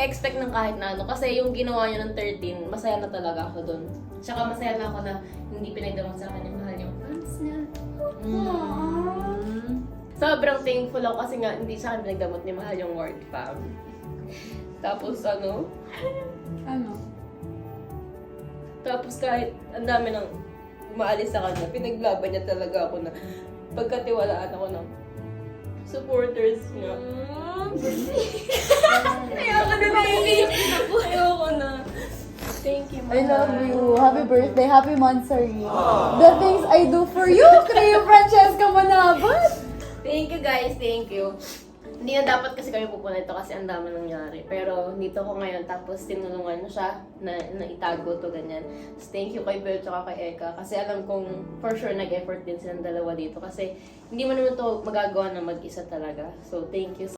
mag-expect ng kahit na ano. Kasi yung ginawa niya ng 13, masaya na talaga ako dun. Tsaka masaya na ako na hindi pinagdamot sa akin yung mahal yung fans niya. Sobrang thankful ako kasi nga hindi sa akin pinagdamot ni mahal yung word fam. Tapos ano? Ano? Tapos kahit ang dami ng umaalis sa kanya, pinaglaban niya talaga ako na pagkatiwalaan ako ng supporters niya. Ayoko na naiiyak na po. Ayoko na. Thank you, I love you. Happy birthday. Happy Mansari. The things I do for you, Creo Francesca Manabat. Thank you guys, thank you. Hindi na dapat kasi kami pupunta ito kasi ang dami nangyari. Pero dito ko ngayon, tapos tinulungan mo siya na itago to ganyan. So, thank you kay Bel at kay Eka. Kasi alam kong for sure nag-effort din silang dalawa dito. Kasi hindi mo naman to magagawa na mag-isa talaga. So thank you.